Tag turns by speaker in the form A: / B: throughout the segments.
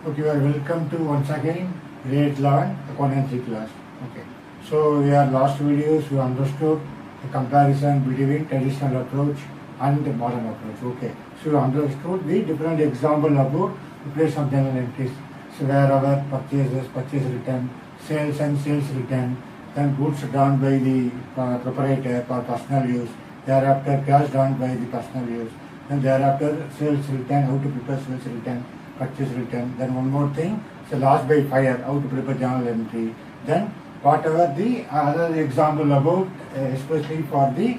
A: Okay, well, welcome to once again grade 11 accountancy class. Okay, so in our last videos we understood the comparison between traditional approach and the modern approach. Okay, so we understood the different example about the place of journal entries. So wherever purchases, purchase return, sales and sales return, then goods done by the proprietor for personal use, thereafter cash done by the personal use, then thereafter sales return, how to prepare sales return, purchase return. Then one more thing, so loss by fire, how to prepare journal entry. Then whatever the other example about, especially for the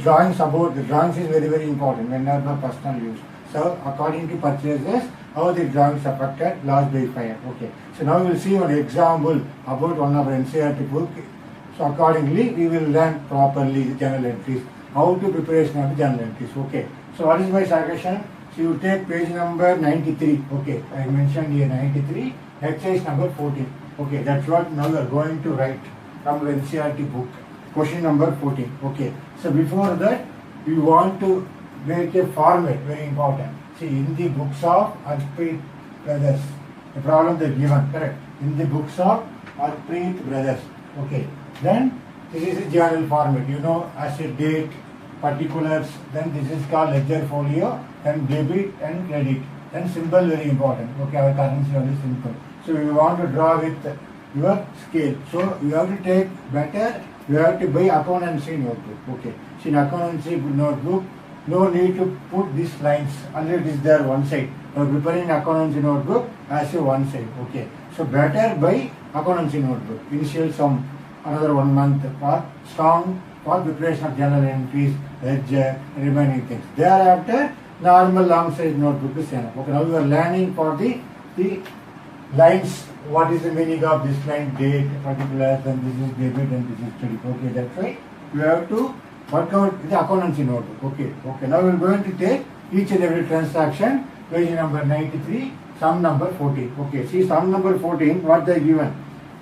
A: drawings about, the drawings is very important whenever personal use. So according to purchases, how the drawings affected loss by fire. Okay. So now we will see one example about one of our NCERT book. So accordingly, we will learn properly the journal entries, how to preparation of the journal entries. Okay. So what is my suggestion? So you take page number 93. Okay. I mentioned here 93, exercise number 14. Okay. That's what now we are going to write from the NCERT book. Question number 14. Okay. So before that, we want to make a format, very important. See, in the books of Harpreet Brothers, the problem they given, correct? In the books of Harpreet Brothers. Okay. Then this is a journal format, you know, as a date, particulars, then this is called ledger folio, then debit and credit. Then symbol very important. Okay, our currency only simple. So we want to draw with your scale. So you have to take better, you have to buy accountancy notebook. Okay. So in accountancy notebook, no need to put these lines, already it is there one side. You are preparing accountancy notebook as a one side. Okay. So better buy accountancy notebook. Initial sum, another 1 month for strong for preparation of journal entries, ledger, remaining things. Thereafter, normal long size notebook is enough. Okay. Now we are learning for the lines. What is the meaning of this line? Date, particulars, and this is debit and this is credit. Okay. That's why you have to work out the accountancy notebook. Okay. Okay. Now we are going to take each and every transaction. Page number 93, sum number 14. Okay. See sum number 14. What they given?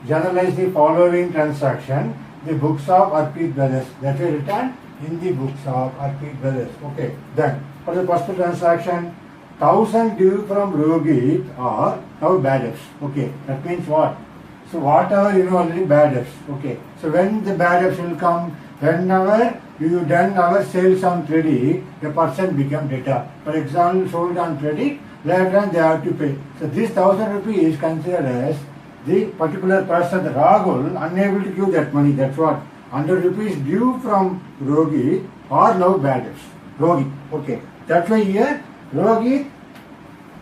A: Generalize the following transaction. The books of Harpreet Brothers. That is written in the books of Harpreet Brothers. Okay. Then for the first transaction, 1000 due from Rohit are now bad debts. Okay. That means what? So whatever you know already bad debts. Okay. So when the bad debts will come, whenever you done our sales on credit, the person become debtor. For example, sold on credit, later on they have to pay. So this 1000 rupees is considered as the particular person, the Rahul, unable to give that money. That's what. 100 rupees due from Rohit are now bad debts. Rohit. Okay. That's why here, Rohit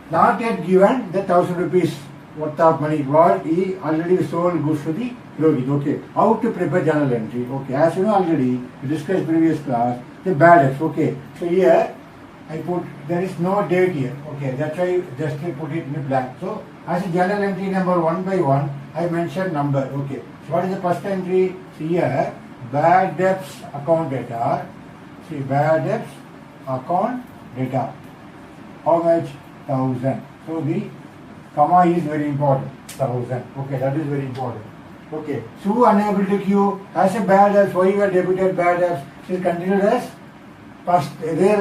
A: not yet given the 1000 rupees worth of money. What he already sold goods to the Rohit. Okay. How to prepare journal entry. Okay. As you know already, we discussed previous class, the bad debts. Okay. So here, I put, there is no date here. Okay. That's why just I put it in blank. So, as a journal entry number 1 by 1, I mentioned number. Okay. So, what is the first entry? See here, bad debts account data. See, bad debts account data. How much? 1000. So, the comma is very important. 1000. Okay, that is very important. Okay. So, unable to queue as a bad debts. Why you are debited bad debts? It is considered as first their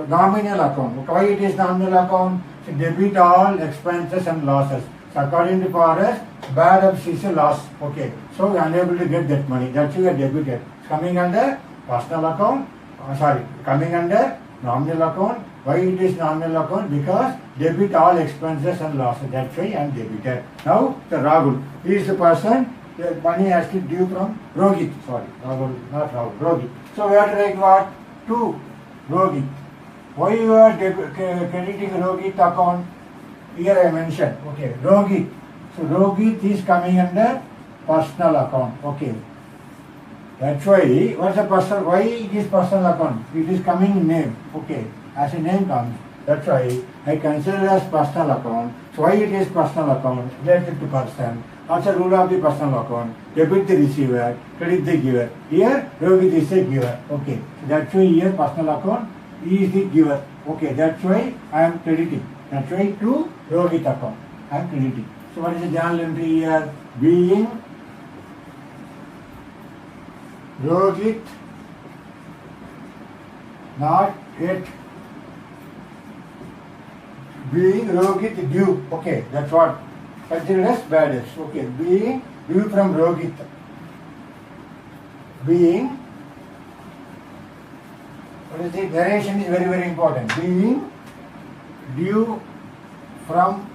A: nominal account. Why it is nominal account? So debit all expenses and losses. So according to Paras, bad debts is a loss. Okay. So we are unable to get that money. That's why we are debited. It's coming under personal account. Coming under nominal account. Why it is nominal account? Because debit all expenses and losses. That's why I am debited. Now the Rahul. He is the person. The money has to due from Rohit. Sorry, Rahul, not Rahul. Rohit. So we have to write what? To Rohit. Why you are crediting Rohit account? Here I mentioned. Okay, Rohit. So Rohit is coming under personal account. Okay. That's why, what's the personal? Why it is personal account? It is coming in name. Okay. As a name comes. That's why I consider as personal account. So why it is personal account? Related to person. That's a rule of the personal account. Debit the receiver, credit the giver. Here, Rohit is the giver. Okay. So that's why here personal account, he is the giver. Okay. That's why I am crediting. That's why to Rohit account, I am crediting. So what is the journal entry here? Being Rohit not yet being Rohit due. Okay, that's what considered as bad debts. Okay, being due from Rohit. Being, what is the narration is very, very important. Being due from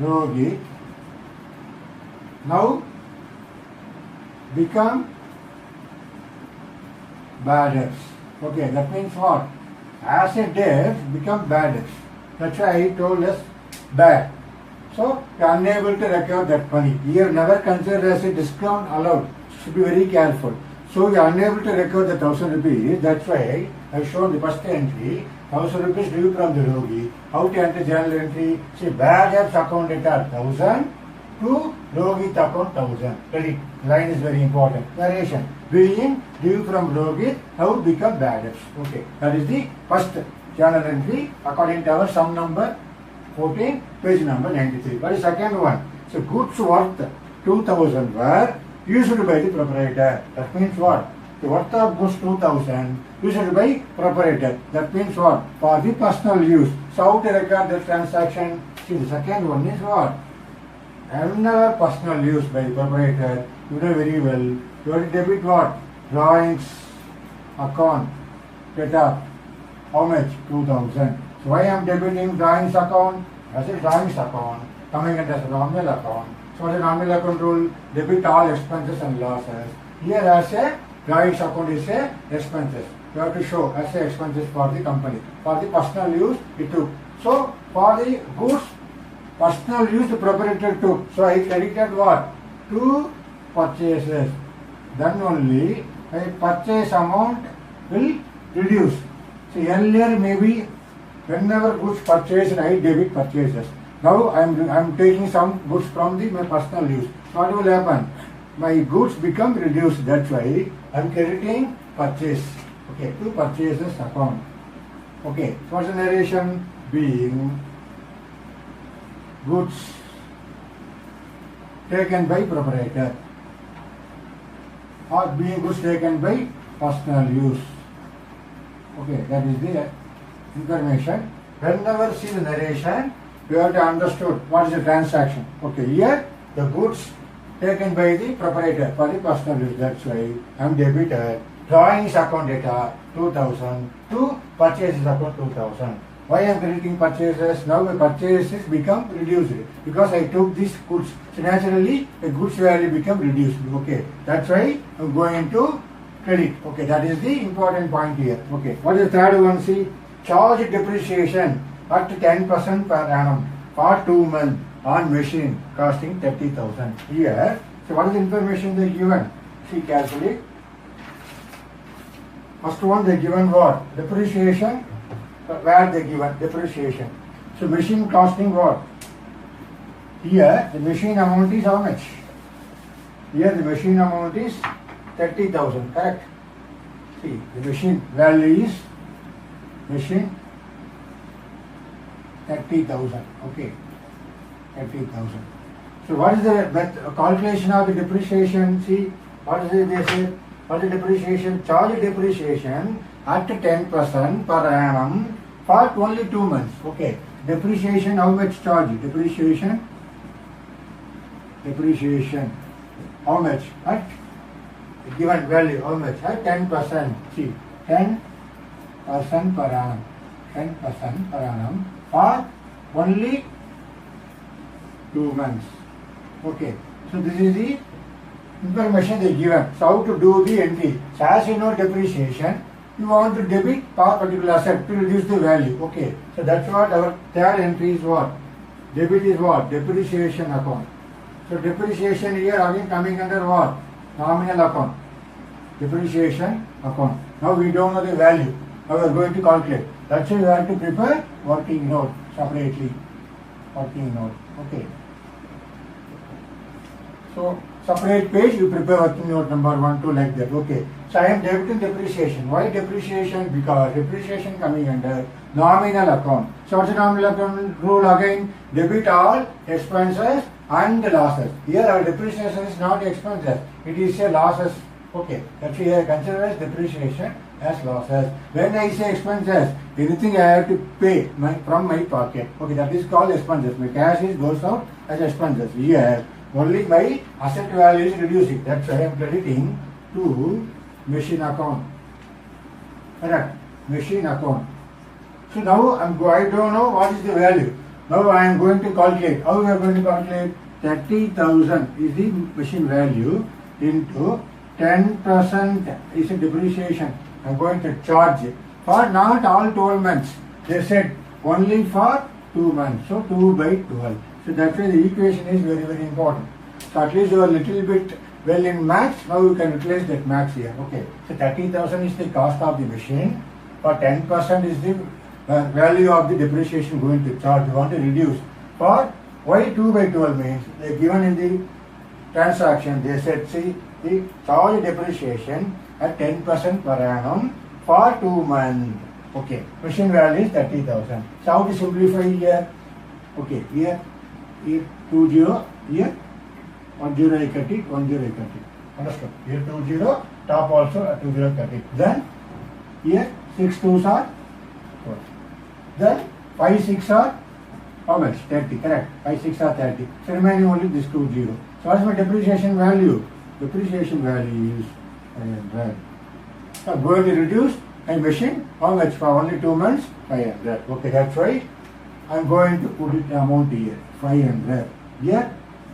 A: Rohit now become bad debts. Okay, that means what? As a debt become bad debts. That's why he told us bad. So you are unable to recover that money. Here never considered as a discount allowed. Should be very careful. So you are unable to recover the 1,000 rupees. That's why I showed the first entry. 1,000 rupees due from the Rogi. How to enter journal entry? See, bad debts account data 1,000 to Rogi account 1,000. Credit. Line is very important. Narration. Being due from Rogi, how to become bad debts. Okay. That is the first journal entry according to our sum number 14, page number 93. But the second one. So goods worth 2,000 were used by the proprietor. That means what? The worth of goods 2,000 used by proprietor. That means what? For the personal use. So how to record the transaction? See, the second one is what? Another personal use by the proprietor. You know very well. You have to debit what? Drawings account. Data. How much? 2,000. So why I am debiting drawings account? As a drawings account. Coming under as a nominal account. So what is a nominal account rule? Debit all expenses and losses. Here as a drawings account is a expenses. You have to show as a expenses for the company. For the personal use, it took. So for the goods, personal use the proprietor took. So I credited what? 2 purchases. Then only a purchase amount will reduce. So earlier maybe whenever goods purchased, I debit purchases. Now I am taking some goods from my personal use. What will happen? My goods become reduced. That's why I am crediting purchase. Okay, 2 purchases account. Okay, so what's the narration? Being goods taken by proprietor or being goods taken by personal use. Okay, that is the information. Whenever see the narration, you have to understood what is the transaction. Okay, here the goods taken by the proprietor for the personal use. That's why I am debited. Drawings account data 2,000 to purchases account 2,000. Why I am crediting purchases? Now my purchases become reduced because I took these goods. So naturally the goods value become reduced. Okay, that's why I am going to credit. Okay, that is the important point here. Okay, what is the third one? See, charge depreciation at 10% per annum for 2 months on machine costing 30,000. Here, so what is the information they given? See carefully. First one they given what? Depreciation. Where they given depreciation. So machine costing what? Here the machine amount is how much? Here the machine amount is 30,000. Correct? See the machine value is machine 30,000. Okay, 30,000. So what is the calculation of the depreciation? See, what is it they say? What is the depreciation? Charge depreciation at 10% per annum for only 2 months. Okay, depreciation how much charge? Depreciation how much? At given value how much? At 10%. See, 10% per annum. 10% per annum for only 2 months. Okay, so this is the information they given. So how to do the entry? So as you know depreciation, you want to debit for particular asset to reduce the value. Okay, so that's what our third entry is what? Debit is what? Depreciation account. So depreciation here again coming under what? Nominal account. Depreciation account. Now we don't know the value. Now we are going to calculate. That's why you have to prepare working note separately. Working note. Okay. So separate page you prepare working note number 1, 2 like that. Okay. So I am debiting depreciation. Why depreciation? Because depreciation coming under nominal account. So what's the nominal account rule again? Debit all expenses and losses. Here our depreciation is not expenses. It is a losses. Okay. That's here considered as depreciation. as losses. When I say expenses, anything I have to pay from my pocket. Okay, that is called expenses. My cash goes out as expenses. Here, only my asset value is reducing. That's why I am crediting to machine account. Correct? Machine account. So now I don't know what is the value. Now I am going to calculate. How we are going to calculate? 30,000 is the machine value into 10% is a depreciation. I am going to charge for not all 12 months. They said only for 2 months. So 2 by 12. So that's why the equation is very, very important. So at least you are a little bit well in maths. Now you can replace that maths here. Okay. So 30,000 is the cost of the machine. For 10% is the value of the depreciation going to charge. You want to reduce. For why 2 by 12 means they given in the transaction. They said see the charge depreciation at 10% per annum for 2 months. Okay. Machine value is 30,000. So how to simplify here? Okay. Here 20. Here 10 I cut it. 10 I cut it. Understood? Here 20. Top also 20 cut it. Then here 6 2s are 12. Then 5 6 are how much? 30. Correct. 5 6 are 30. So remaining only this 20. So what is my depreciation value? Depreciation value is 500. So I'm going to reduce my machine. How much for only 2 months? 500. Okay, that's why I'm going to put it amount here. 500. Here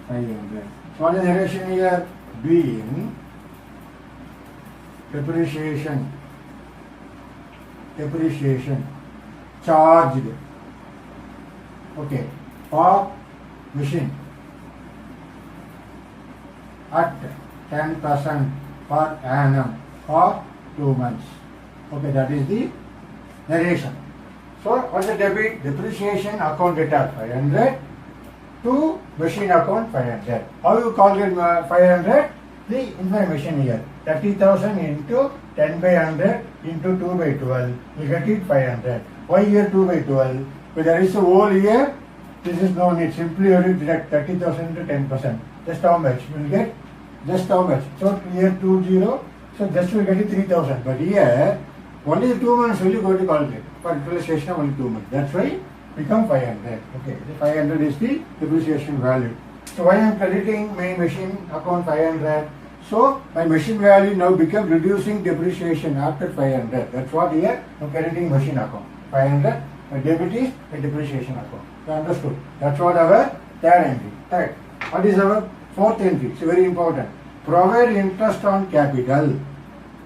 A: 500. So what is the relation here? Being depreciation charged. Okay, for machine at 10% per annum for 2 months. Okay, that is the narration. So, what's the debit? Depreciation account debit 500 to machine account 500. How you calculate 500? The information here. 30,000 into 10 by 100 into 2 by 12. You get it 500. Why here 2 by 12? But there is a whole here. This is no need. Simply you will deduct 30,000 to 10%. Just how much? You will get just how much? So here 20. So just you will get it 3,000. But here only the 2 months will you go to calculate. For depreciation only 2 months. That's why become 500. Okay. The 500 is the depreciation value. So why I am crediting my machine account 500? So my machine value now become reducing depreciation after 500. That's what here I am crediting machine account 500. My debit is a depreciation account. You understood? That's what our third entry. Third. What is our fourth entry? It's very important. Provide interest on capital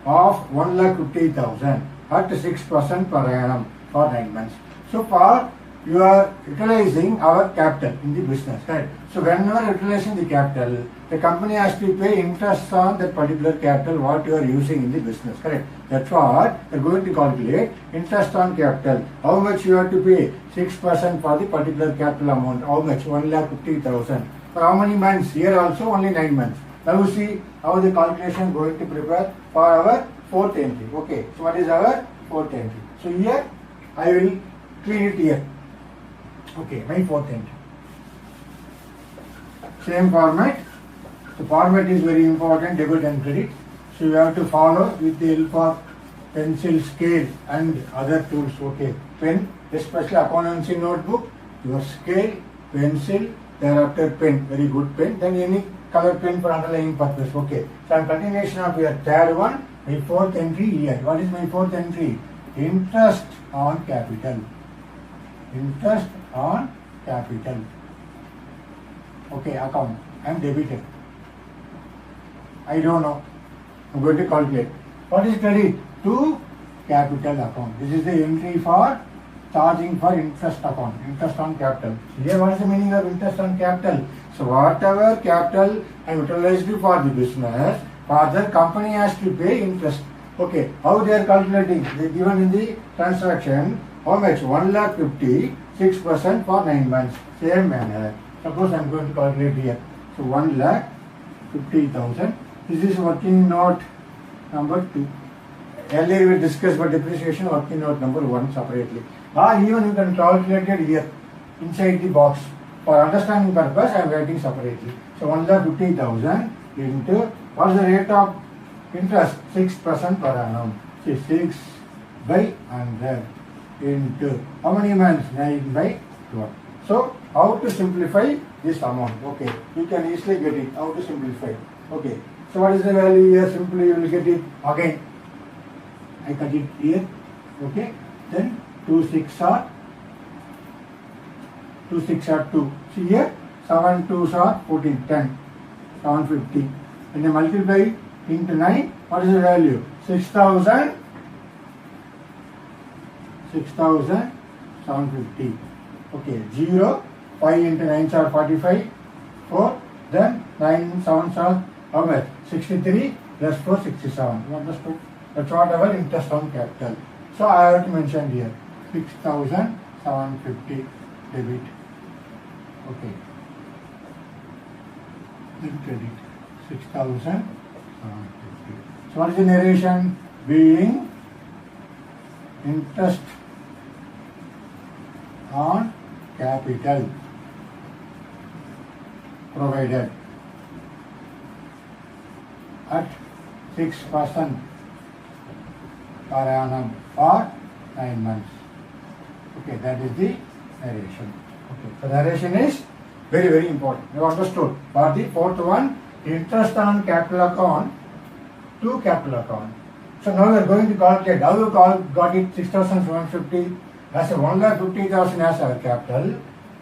A: of 1,50,000 at 6% per annum for 9 months. So far you are utilizing our capital in the business, right? So whenever utilizing the capital, the company has to pay interest on that particular capital what you are using in the business, correct? That's what they are going to calculate interest on capital. How much you have to pay? 6% for the particular capital amount. How much? 1,50,000. For how many months? Here also only 9 months. Now you see how the calculation going to prepare for our fourth entry. Okay, so what is our fourth entry? So here I will clean it here. Okay, my fourth entry. Same format. The format is very important, debit and credit. So you have to follow with the help of pencil, scale and other tools. Okay, pen, especially accountancy notebook, your scale, pencil, thereafter pen, very good pen, then any color pen for underlying purpose. Okay, so I'm continuation of your third one, my fourth entry here. What is my fourth entry? Interest on capital. Interest on capital. Okay, account. I am debited. I don't know. I'm going to calculate. What is credit? To capital account. This is the entry for charging for interest account. Interest on capital. Here what is the meaning of interest on capital? So whatever capital I utilized for the business, further company has to pay interest. Okay, how they are calculating? They given in the transaction how much? 1,50,000, 6% for 9 months. Same manner. Suppose I am going to calculate here. So 1,50,000. This is working note number 2. Earlier we discussed about depreciation, working note number 1 separately. Even you can calculate it here inside the box. For understanding purpose, I am writing separately. So 1,50,000 into what is the rate of interest? 6% per annum. 66 by 100 into how many months? 9 by 12. So how to simplify this amount? Okay, you can easily get it. How to simplify? Okay, so what is the value here? Simply you will get it again. I cut it here. Okay, then 2 6 are 2 6 are 2. See here, 7 2s are 14, 10, 750. And you multiply into 9, what is the value? 6,750. Okay, 0, 5 into 9 are 45, 4, then 9 7s are how much? 63 plus 4, 67. You understood? That's what our interest on capital. So I have to mention here 6,750 debit. Okay. Then credit 6,750. So what is the narration? Being interest on capital provided at 6% per annum for 9 months. Okay, that is the narration. Okay, so narration is very, very important. You understood. For the fourth one, interest on capital account to capital account. So now we are going to calculate. How you got it 6,750 as a 1,50,000 as our capital.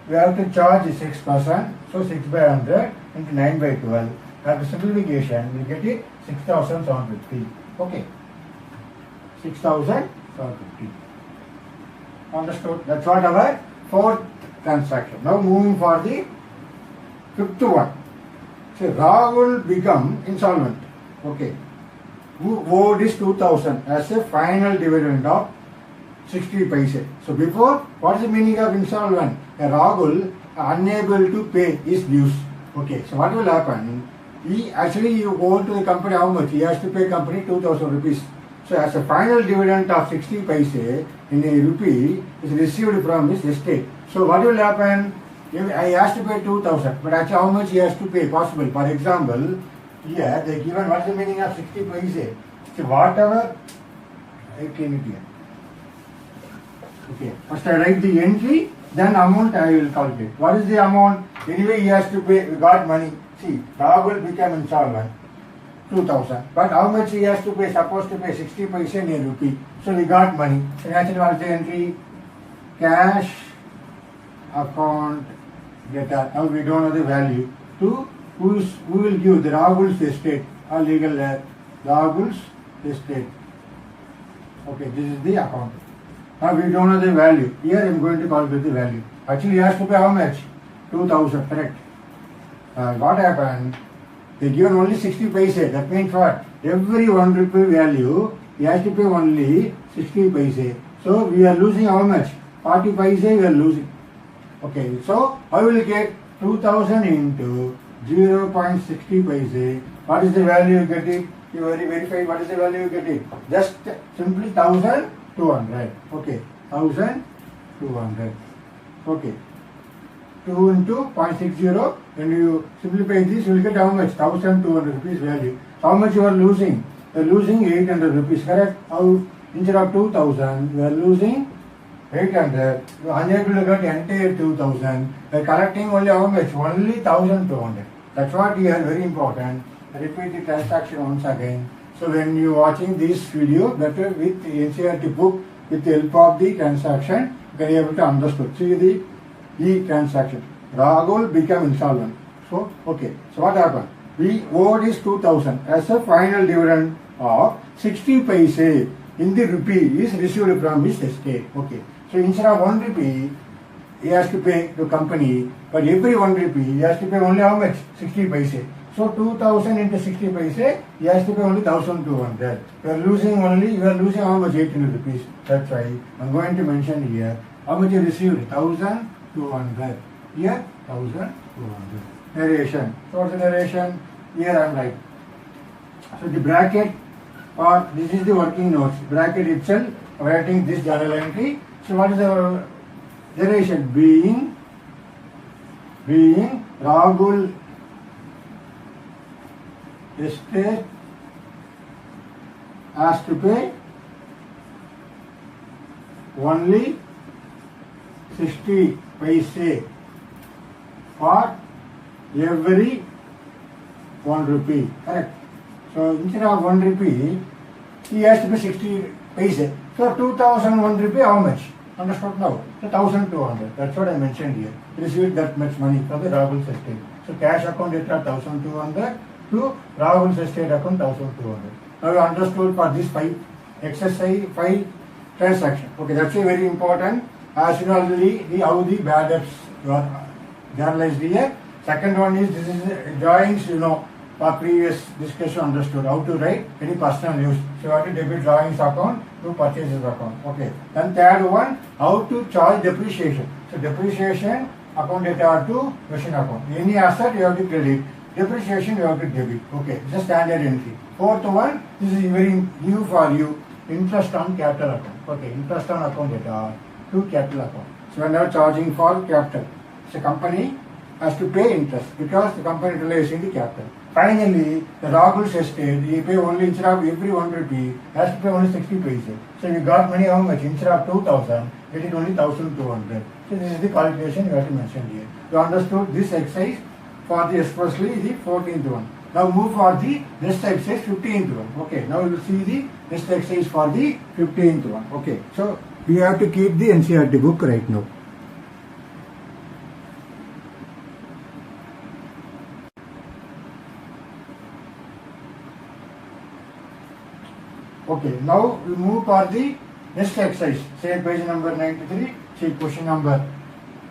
A: We have to charge 6%. So 6 by 100 into 9 by 12. After simplification, we get it 6,750. Okay. 6,750. Understood? That's what our fourth transaction. Now moving for the fifth one. So Rahul become insolvent. Okay. Who owed is 2,000 as a final dividend of 60 paise. So before, what is the meaning of insolvent? A Rahul unable to pay his dues. Okay. So what will happen? He owe to the company how much? He has to pay company 2,000 rupees. So as a final dividend of 60 paise in a rupee is received from his estate. So what will happen? He has to pay 2,000, but actually how much he has to pay? Possible. For example, here they given what is the meaning of 60 paise? So whatever I came it here. Okay. First I write the entry, then amount I will calculate. What is the amount? Anyway he has to pay. We got money. See, Rahul become insolvent. 2,000. But how much he has to pay? Supposed to pay 60 paise in a rupee. So we got money. So naturally what is the entry? Cash account data. Now we don't know the value. To who will give? The Rahul's estate or legal heir. Rahul's estate. Okay, this is the account. Now we don't know the value. Here I am going to calculate the value. Actually he has to pay how much? 2,000, correct. What happened? They given only 60 paise. That means what? Every 1 rupee value, he has to pay only 60 paise. So we are losing how much? 40 paise we are losing. Okay, so I will get 2000 into 0.60 paise. What is the value you get it? You verify what is the value you get it? Just simply 1,200. Okay, 1,200. Okay. 2 into 0.60, when you simplify this, you will get how much? 1,200 rupees value. How much you are losing? You are losing 800 rupees, correct? How, instead of 2,000, you are losing 800. You are unable to get entire 2,000. You are collecting only how much? Only 1,200. That's what here very important. I repeat the transaction once again. So when you are watching this video, better with the NCERT book, with the help of the transaction, you can be able to understand. See the transaction. Rahul became insolvent. So, okay. So what happened? We owed is 2,000 as a final dividend of 60 paise in the rupee is received from his estate. Okay. So instead of 1 rupee, he has to pay to company, but every 1 rupee he has to pay only how much? 60 paise. So 2,000 into 60 paise, he has to pay only 1,200. You are losing how much? 800 rupees. That's why I am going to mention here how much you received? 1,200. Here 1,200. Narration. So what's the narration? Here I am writing. So the bracket, or this is the working notes. Bracket itself, writing this journal entry. So what is the narration? Being Rahul estate has to pay only 60 paise for every 1 rupee. Correct. So instead of 1 rupee, he has to be 60 paise. So 2001 rupee, how much? Understood now? So 1200. That's what I mentioned here. Received that much money from the Rahul's estate. So cash account data 1200 to Rahul's estate account 1200. Now you understood for this 5 exercise, 5 transaction. Okay, that's very important. As you know already, how the bad debts are journalized here. Second one is this is drawings, you know, for previous discussion understood how to write any personal use. So you have to debit drawings account to purchases account. Okay. Then third one, how to charge depreciation. So depreciation account data to machine account. Any asset you have to credit. Depreciation you have to debit. Okay. It's a standard entry. Fourth one, this is very new for you. Interest on capital account. Okay. Interest on account data to capital account. So when you are charging for capital, so company has to pay interest because the company relies in the capital. Finally, the Rahul's estate, he pay only instead of every 1 rupee, has to pay only 60 paise. So you got money how much? Instead of 2000, it is only 1200. So this is the calculation you have to mention here. You understood this exercise for the especially the 14th one. Now move for the next exercise 15th one. Okay, now you will see the next exercise for the 15th one. Okay, so we have to keep the NCERT book right now. Okay, now we move for the next exercise. Say page number 93, see question number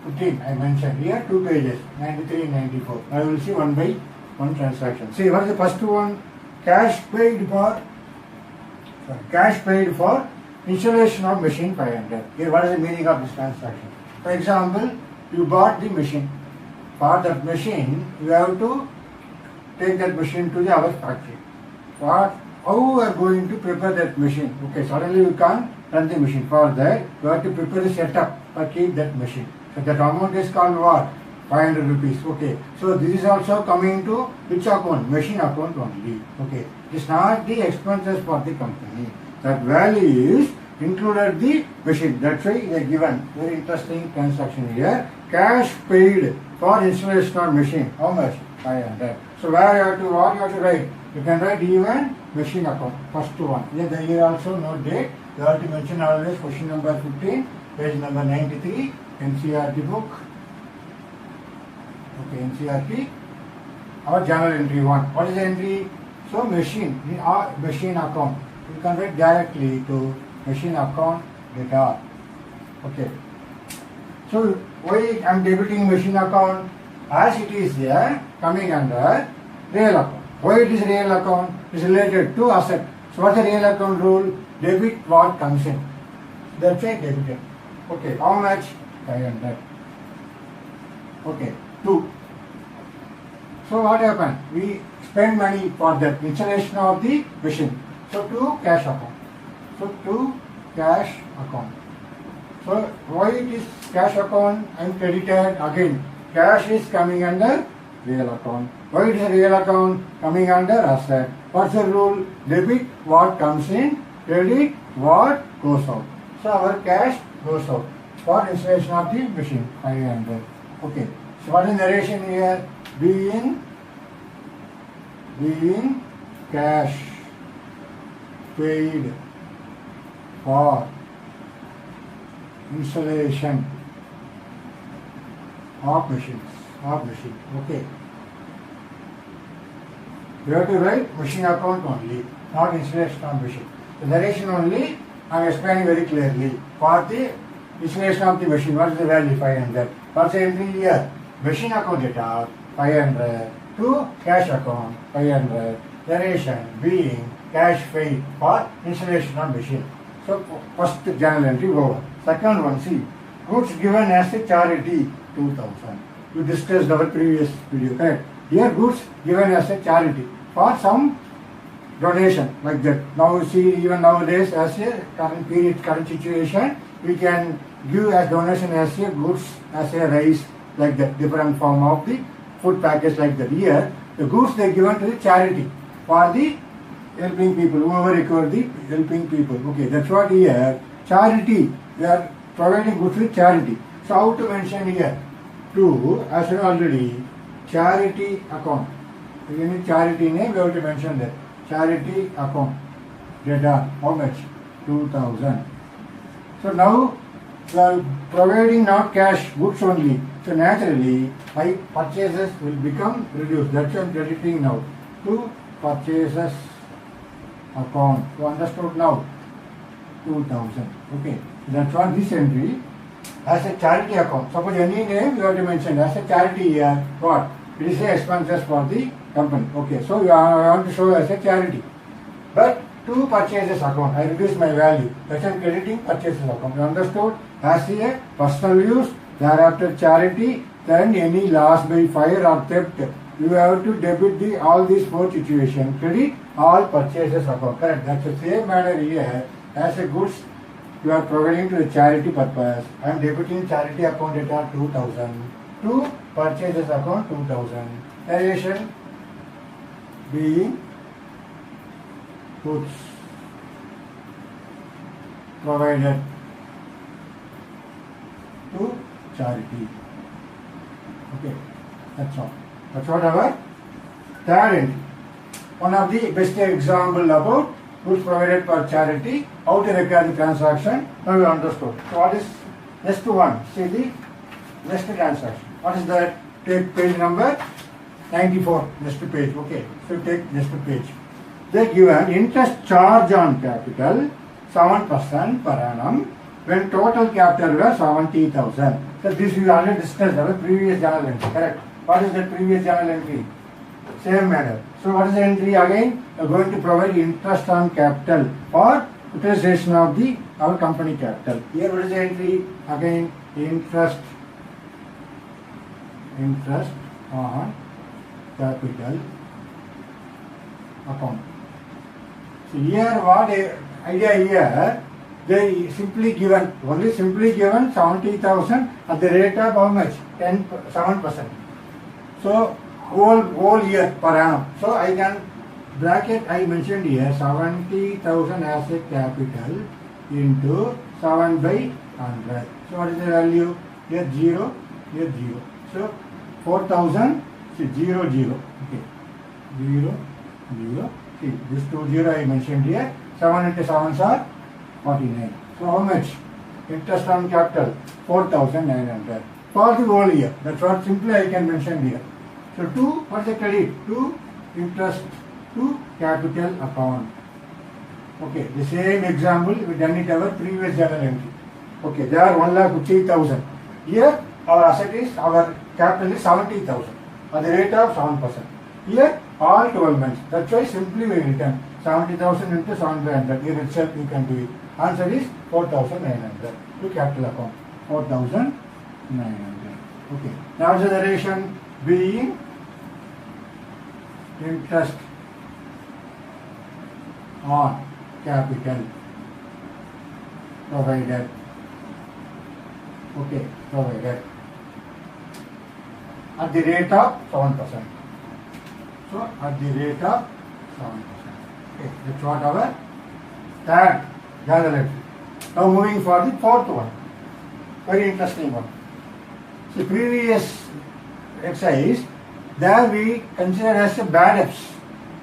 A: 15. I mentioned here 2 pages, 93 and 94. I will see one by one transaction. See, what is the first one? Cash paid for installation of machine 500. Here, what is the meaning of this transaction? For example, you bought the machine. For that machine, you have to take that machine to our factory. For how we are going to prepare that machine? Okay, suddenly you can't run the machine. For that, you have to prepare the setup for keep that machine. So that amount is called what? 500 rupees. Okay. So this is also coming to which account? Machine account only. Okay. It's not the expenses for the company. That value is included the machine. That's why they are given. Very interesting transaction here. Cash paid for installation of machine. How much? 500. So where you have to, what you have to write? You can write even machine account, first one. Here also no date. You have to mention always question number 15, page number 93, NCERT book. Okay, NCERT. Our journal entry 1. What is the entry? So machine, in our machine account. You can write directly to machine account data. Okay. So why I am debiting machine account? As it is here, coming under real account. Why it is real account? It is related to asset. So what is the real account rule? Debit what comes in. That's why debited. Okay, how much? 500. Okay, 2. So what happened? We spend money for the installation of the machine. So to cash account. So to cash account. So why it is cash account? I am credited again. Cash is coming under real account. Why it is a real account? Coming under asset. What's the rule? Debit what comes in, credit what goes out. So our cash goes out for installation of the machine, 500. Okay. So what is narration here? Being cash paid for installation of machine. Okay. You have to write machine account only, not installation of machine. The narration only, I am explaining very clearly. For the installation of the machine, what is the value? 500. What's the entry here? Machine account data, 500. To cash account, 500. Narration being cash paid for installation of machine. So, first journal entry over. Second one, see, goods given as a charity, 2000. We discussed our previous video, correct? Here goods given as a charity for some donation like that. Now see, even nowadays as a current period, current situation, we can give as donation as a goods, as a rice, like that, different form of the food package like that. Here, the goods they given to the charity for the helping people, whoever require the helping people. Okay, that's what here, charity we are providing goods with charity. So how to mention here? To, as you know already, charity account. If you need charity name, we have to mention that. Charity account. Data, how much? 2000. So now we are providing not cash, goods only. So naturally, my purchases will become reduced. That's why I am crediting now to purchases account. You understood now? 2000. Okay. That's what this entry as a charity account. Suppose any name you have to mention as a charity here. What? It is a expenses for the company. Okay. So you want to show as a charity. But to purchases account, I reduce my value. That's why I am crediting purchases account. You understood? As a personal use, thereafter charity, then any loss by fire or theft. You have to debit the all these four situations. Credit all purchases account. Correct. That's the same manner here. As a goods you are providing to the charity purpose. I am debiting charity account data 2000 to purchases account 2000. Variation being goods provided to charity. Okay, that's all. That's what our third entry. One of the best example about goods provided for charity, how to record the transaction, now we understood. So what is next one? See the next transaction. What is that? Take page number 94, next page. Okay, so take next page. They given interest charge on capital 7% per annum when total capital was 70,000. So this we already discussed our previous journal entry, correct? What is the previous journal entry? Same manner. So what is the entry again? We are going to provide interest on capital for utilization of the our company capital. Here what is the entry? Again interest on capital account. So here what idea here? They simply given 70,000 at the rate of how much? 7%. So whole year per annum. So I can bracket I mentioned here 70,000 as a capital into 7 by 100. So what is the value? Here 0, here 0. So 4,000, see 0, 0. Okay. 0, 0. See this 2 0 I mentioned here. 7 into 7s are 49. So how much? Interest on capital 4,900 for the whole year. That's what simply I can mention here. So to what's the credit? To interest to capital account. Okay, the same example we done it our previous journal entry. Okay, there are 1,50,000. Here our asset is our capital is 70,000 at the rate of 7%. Here all 12 months. That's why simply we return 70,000 into 700. Here itself you can do it. Answer is 4,900 to capital account. 4,900. Okay. Now the relation being interest on capital provided. Okay, provided at the rate of 7%. So at the rate of 7%. Okay, that's what our third journal entry. Now moving for the fourth one. Very interesting one. The previous exercise, there we consider as a bad debts.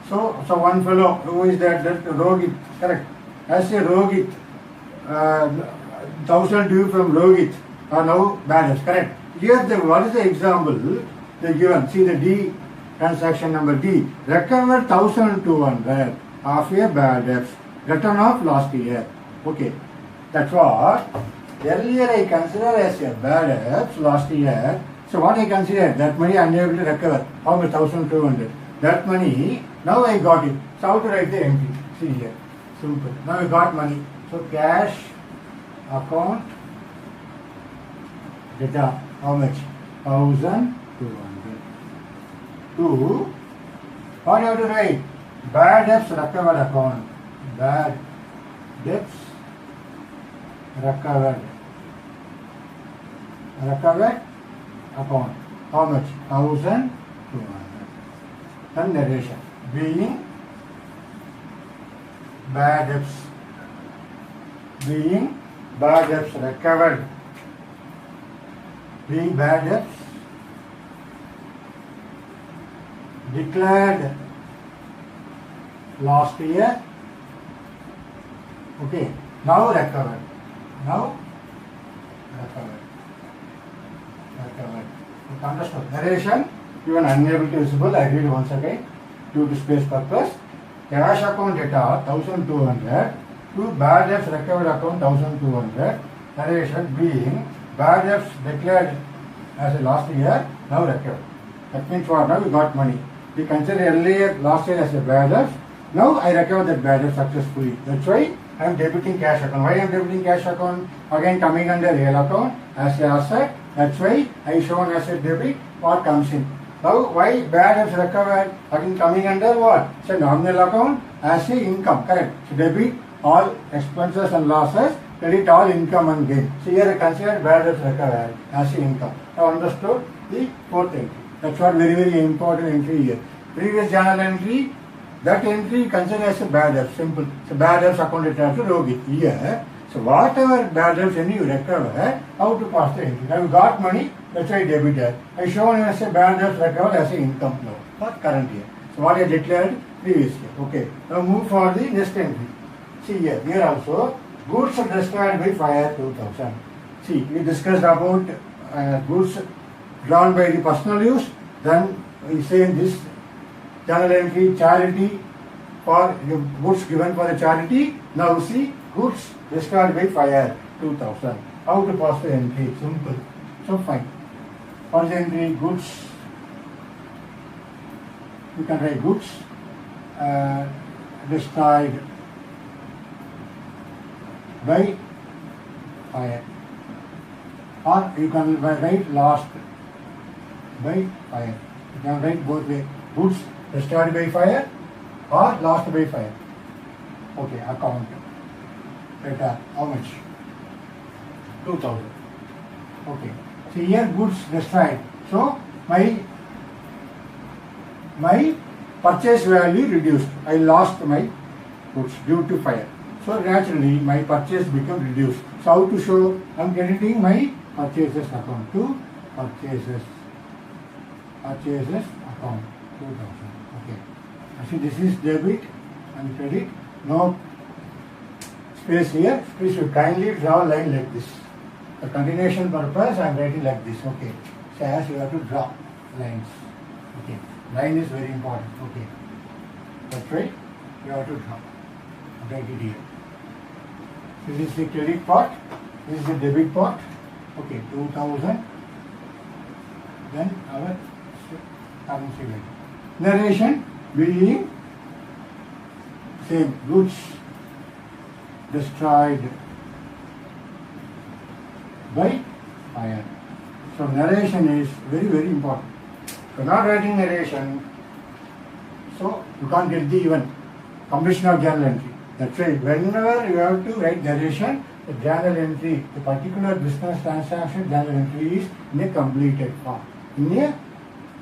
A: So one fellow who is that Rohit, correct? As a Rohit, 1,000 due from Rohit are now bad debts, correct? Here what is the example they given? See the D transaction number D. Recover 1,200 of a bad debts return of last year. Okay, that's what earlier I consider as a bad debts last year. So what I consider, that money I am able to recover. How much? 1,200. That money, now I got it. So how to write the entry? See here. Simple. Now I got money. So cash account data. How much? 1,200. To what you have to write? Bad debts recovered account. Bad debts recovered. Recovered account. How much? 1,200. Then narration. Being bad debts. Being bad debts recovered. B. Bad debts declared last year. Okay, now recovered. Now recovered. You understand? Narration, even unable to visible. I read once again due to space purpose. Cash account data 1200. To bad debts recovered account 1200. Narration being bad debts declared as a last year, now recovered. That means what? Now we got money. We considered earlier last year as a bad debt. Now I recovered that bad debt successfully. That's why I am debiting cash account. Why I am debiting cash account? Again coming under real account as a asset. That's why I shown as a debit. What comes in? Now why bad debts recovered? Again coming under what? So nominal account as a income. Correct. So debit all expenses and losses. Credit all income and gain. So here I considered bad debts recovered as a income. Now understood the fourth entry. That's what very important entry here. Previous journal entry, that entry considered as a bad debt, simple. So bad debts accounted as a Rogi. Here, so whatever bad debts any you recover, how to pass the entry. Now you got money, that's why debited. I shown as a bad debts recovered as a income now, not current year. So what I declared previous year. Okay. Now move for the next entry. See here also, goods destroyed by fire 2000. See, we discussed about goods drawn by the personal use, then we say in this journal entry charity for goods given for a charity. Now see goods destroyed by fire 2000. How to pass the entry? Simple. So fine. For the entry goods, you can write goods destroyed by fire, or you can write lost by fire. You can write both ways. Goods destroyed by fire or lost by fire. Okay, account. Data, how much? 2000. Okay. So here goods destroyed. So my purchase value reduced. I lost my goods due to fire. So naturally my purchase become reduced. So how to show? I am crediting my purchases account to purchases account 2000. Okay. See, this is debit and credit. No space here. Please you kindly draw a line like this. For continuation purpose, I am writing like this. Okay. So as you have to draw lines. Okay. Line is very important. Okay. That's right. You have to draw. Write it here. This is the credit part. This is the debit part. Okay. 2000. Then our currency value. Narration being same, goods destroyed by fire. So narration is very important. If you are not writing narration, so you can't get the even completion of journal entry. That's why whenever you have to write narration, the journal entry, the particular business transaction journal entry is in a completed form, in a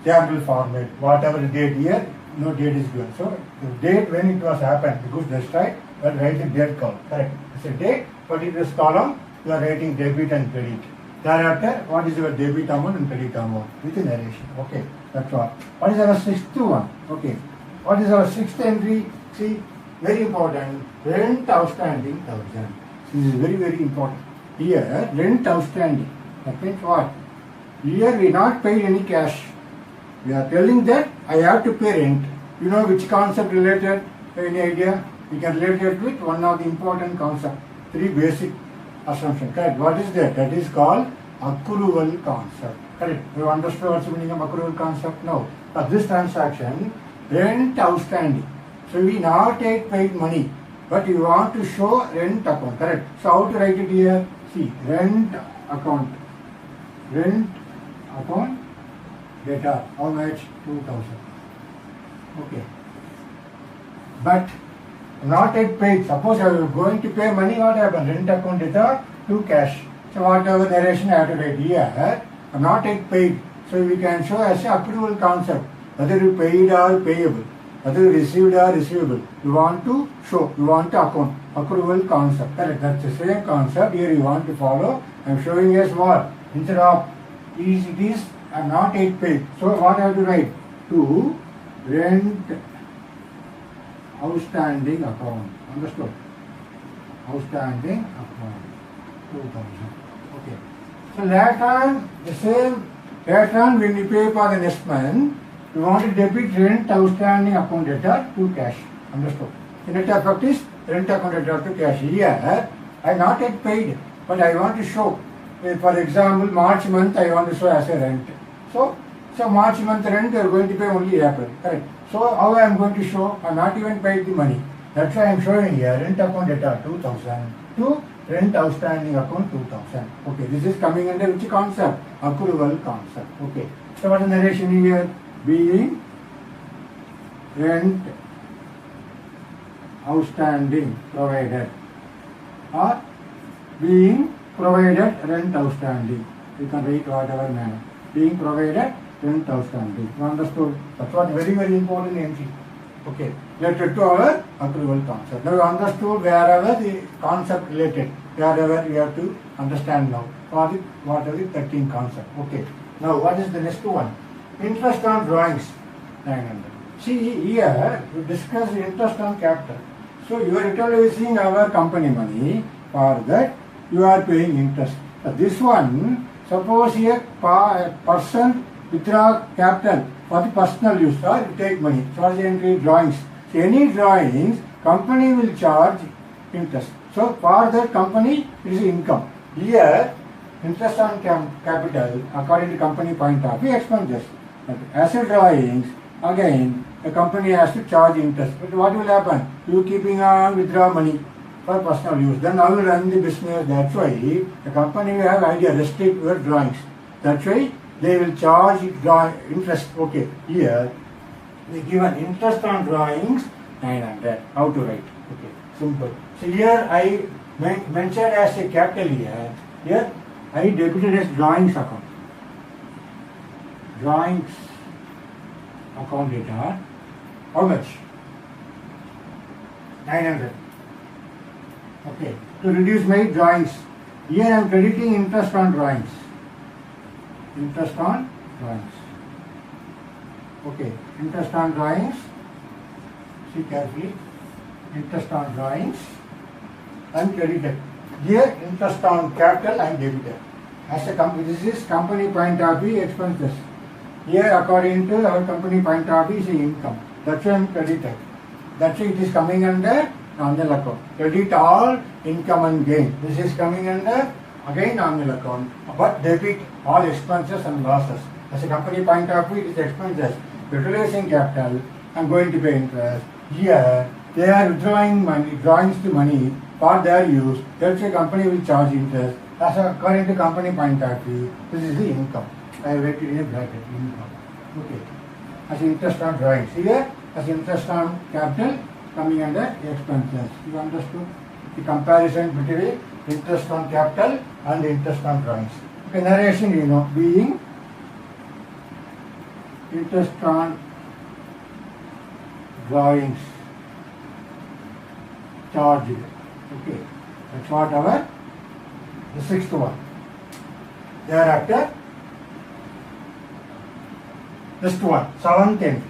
A: table format. Whatever the date here, no date is given. So the date when it was happened, the goods destroyed, you are writing date column. Correct. It's a date, but in this column you are writing debit and credit. Thereafter, what is your debit amount and credit amount with the narration. Okay, that's all. What is our sixth one? Okay. What is our sixth entry? See, very important. Rent outstanding 1000. This is very important. Here, rent outstanding. That means what? Here we not paid any cash. We are telling that I have to pay rent. You know which concept related? Any idea? We can relate it with one of the important concepts. Three basic assumptions. Correct. What is that? That is called accrual concept. Correct. You understood what's the meaning of accrual concept now? For this transaction, rent outstanding. So we not take paid money, but you want to show rent account. Correct. So how to write it here? See, rent account. Rent account data. How much? 2000. Okay. But not yet paid. Suppose I was going to pay money, what happened? Rent account data to cash. So whatever narration I have to write here, not yet paid. So we can show as a accrual concept, whether you paid or payable. whether received or receivable. You want to show, you want to account, accrual concept. Correct, that's the same concept here you want to follow. I am showing as what? Instead of it is not yet paid. So what I have to write? To rent outstanding account. Understood? Outstanding account. 2000. Okay. So later on, the same, later on when you pay for the next month, you want to debit rent outstanding account debtor to cash. Understood? The net effect is rent account debtor to cash. Here, I not yet paid, but I want to show. For example, March month I want to show as a rent. So March month rent you are going to pay only April. Correct? So how I am going to show? I am not even paid the money. That's why I am showing here rent account debtor 2000 to rent outstanding account 2000. Okay, this is coming under which concept? Accrual concept. Okay. So what is the narration here? Being rent outstanding provided or being provided rent outstanding. You can write whatever manner. Being provided rent outstanding. You understood? That's what very, very important entry. Okay. Related to our accrual concept. Now you understood wherever the concept related, wherever you have to understand now. What are the 13 concept? Okay. Now what is the next one? Interest on drawings. 900. See here, you discuss interest on capital. So you are utilizing our company money. For that, you are paying interest. So this one, suppose a person withdraw capital for the personal use or you take money. So the entry drawings. So any drawings, company will charge interest. So for that company, it is income. Here, interest on capital, according to company point of view, expenses. But asset drawings, again, the company has to charge interest. But what will happen? You keeping on withdraw money for personal use. Then I will run the business. That's why the company will have idea, restrict your drawings. That's why they will charge interest. Okay, here they give an interest on drawings 900. How to write? Okay, simple. So here I mentioned as a capital here. Here I debited as drawings account. Drawings account data. How much? 900. Okay. To reduce my drawings. Here I am crediting interest on drawings. Interest on drawings. Okay. Interest on drawings. See carefully. Interest on drawings. I am credited. Here interest on capital I am debited. As a company, this is company point of view expenses. Here according to our company point of view is income. That's why I am credited. That's why it is coming under nominal account. Credit all income and gain. This is coming under again nominal account. But debit all expenses and losses. As a company point of view, it is expenses. Utilizing capital, I am going to pay interest. Here they are withdrawing money, drawings to money for their use. That's why company will charge interest. As according to company point of view, this is the income. I have written in a bracket, income. Okay. As interest on drawings. Here, as interest on capital, coming under expenses. You understood? The comparison between interest on capital and interest on drawings. Okay, narration you know, being interest on drawings charged. Okay, that's what our the sixth one. Thereafter, next one, seventh entry.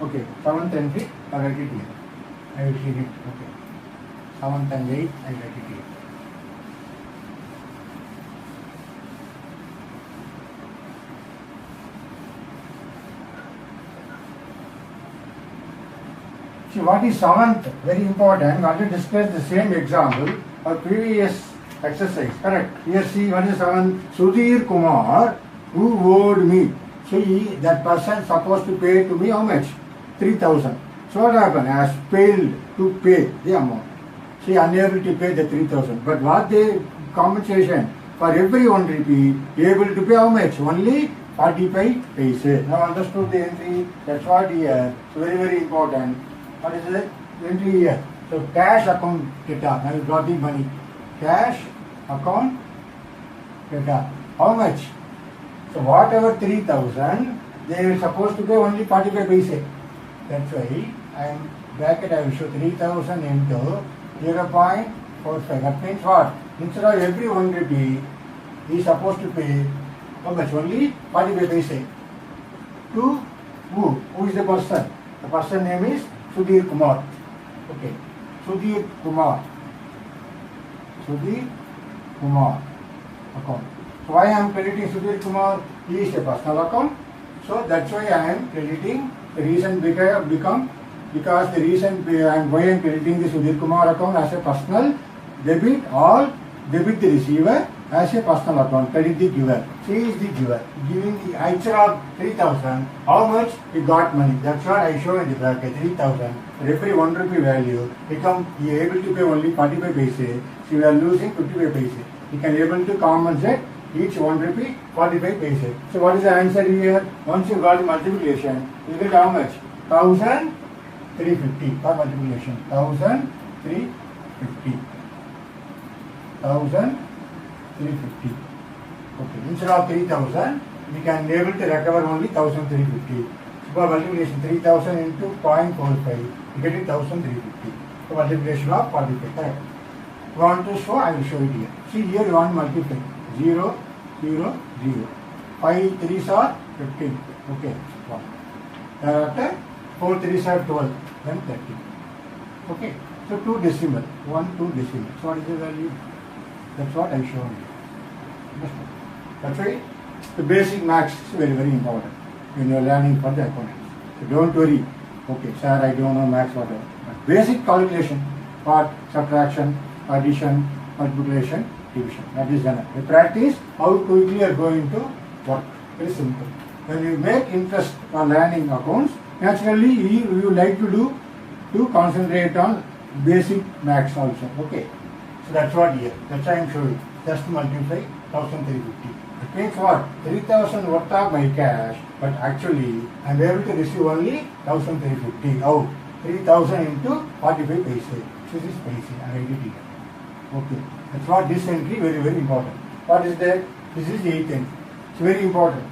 A: Okay, seventh entry, I write it here. I will read it. Okay, seventh and eighth, I write it here. See, what is seventh? Very important. We already discussed the same example or previous exercise. Correct. Here, see, what is seventh? Sudhir Kumar, who owed me. See, that person supposed to pay to me how much? 3,000. So what happened? Has failed to pay the amount. See, unable to pay the 3,000. But what the compensation for every 1 rupee, able to pay how much? Only 45 paise. Now understood the entry? That's what here. So very, very important. What is it? Entry here. So cash account data. Now you got the money. Cash account data. How much? So whatever 3,000, they were supposed to pay only 45 paise. That's why I am bracket I will show 3000 into 0.45. That means what? Instead of every 1 rupee, he is supposed to pay how much? Only 45 paise. To who? Who is the person? The person name is Sudhir Kumar. Okay. Sudhir Kumar. Sudhir Kumar account. So why I am crediting Sudhir Kumar? He is a personal account. So that's why I am crediting. The reason because the reason why I am crediting the Sudhir Kumar account as a personal debit or debit the receiver as a personal account. Credit the giver. She is the giver. Giving the instead of 3,000, how much he got money? That's what I show in the bracket. 3,000. Every 1 rupee value, he able to pay only 45 paise. So we are losing 55 paise. He can able to compensate each 1 rupee 45 paise. So what is the answer here? Once you got the multiplication, you get how much? 1,350 for multiplication. 1,350. 1,350. Okay. Instead of 3,000, we can able to recover only 1,350. So for multiplication, 3,000 into 0.45, you get it 1,350. So multiplication of 45. Correct. You want to show? I will show it here. See here you want to multiply. 0, 0, 0. 5 3s are 15. Okay. 1. Thereafter 4 3s are 12. Then 30. Okay. So 2 decimal. 1, 2 decimal. So what is the value? That's what I shown you. That's why the basic maths is very, very important when you are learning for the accounting. So don't worry. Okay, sir, I don't know maths, whatever. But basic calculation, part, subtraction, addition, multiplication, division. That is enough. The practice, how quickly you are going to work. Very simple. When you make interest on learning accounts, naturally you like to concentrate on basic maths also. Okay. So that's what here. That's why I am showing. Just multiply 1,350. It means what? 3,000 worth of my cash, but actually I am able to receive only 1,350. How? 3,000 into 45 paise. This is paise. I write it here. Okay. That's what this entry very, very important. What is that? This is the 8th entry. It's very important.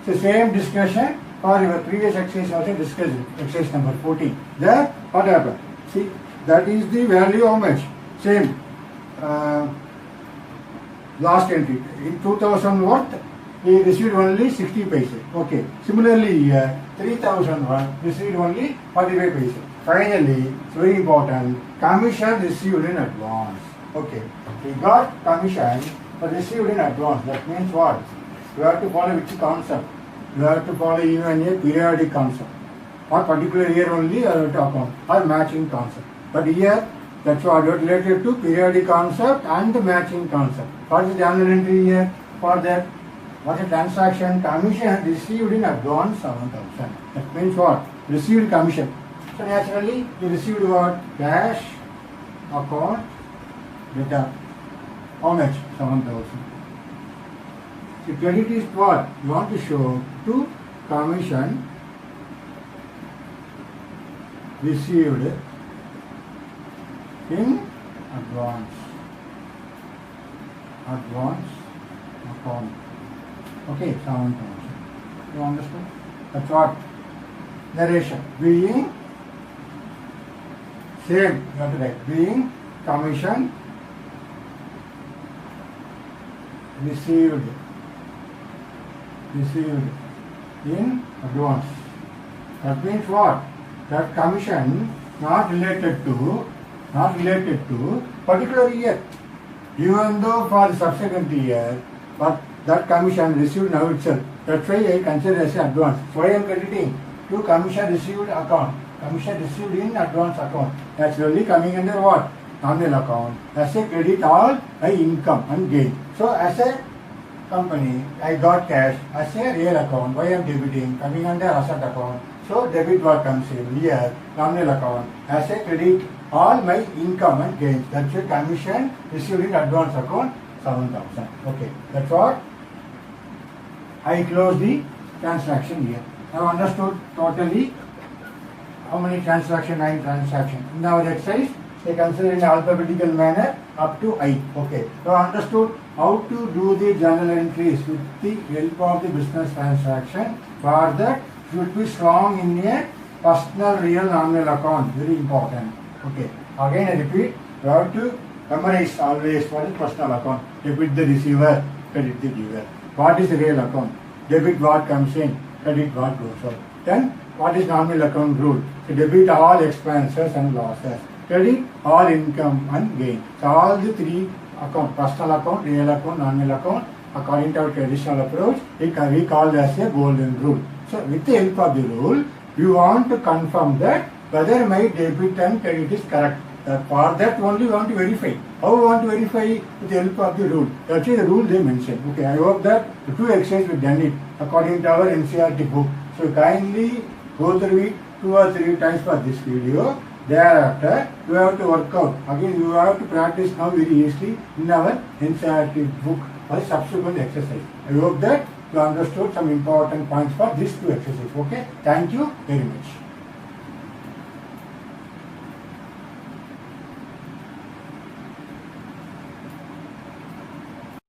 A: So same discussion for your previous exercise also discussed it. Exercise number 14. There, what happened? See, that is the value how much? Same. Last entry. In 2,000 worth, he received only 60 paise. Okay. Similarly here, 3,000 worth, received only 45 paise. Finally, it's very important, commission received in advance. Okay. He got commission but received in advance. That means what? You have to follow which concept? You have to follow even a periodic concept. Or particular year only you have to account. Or matching concept. But here, that's what related to periodic concept and the matching concept. What is the journal entry here? For that, what is transaction? Commission received in advance 7,000. That means what? Received commission. So naturally, you received what? Cash, account, data. How much? 7,000. So credit is what? You want to show to commission received in advance. Advance account. Okay, 7,000. You understand? That's what? Narration. Being same. You have to write. Being commission received in advance. That means what? That commission not related to particular year. Even though for the subsequent year, but that commission received now itself. That's why I consider as advance. So I am crediting to commission received account. Commission received in advance account. That's only coming under what? Nominal account. As a credit all my income and gain. So as a company, I got cash as a real account. Why I am debiting? Coming under asset account. So debit what comes in here, nominal account. As a credit all my income and gains. That's a commission received in advance account 7,000. Okay, that's what I close the transaction here. I have understood totally how many transaction, 9 transactions. In our exercise, they consider in alphabetical manner up to I. Okay, so I understood how to do the journal entries with the help of the business transaction. For that, should be strong in a personal real nominal account, very important. Okay, again I repeat, you have to memorize always what is personal account. Debit the receiver, credit the giver. What is the real account? Debit what comes in, credit what goes out. Then what is nominal account rule? So debit all expenses and losses, credit all income and gain. So all the three account, personal account, real account, nominal account, according to our traditional approach, we call as a golden rule. So with the help of the rule, you want to confirm that whether my debit and credit is correct. For that only you want to verify. How you want to verify? With the help of the rule. That is the rule they mentioned. Okay, I hope that the two exercises we done it according to our NCERT book. So kindly go through it 2 or 3 times for this video. Thereafter, you have to work out. Again, you have to practice now very easily in our NCERT book for subsequent exercise. I hope that you understood some important points for these 2 exercises. Okay, thank you very much.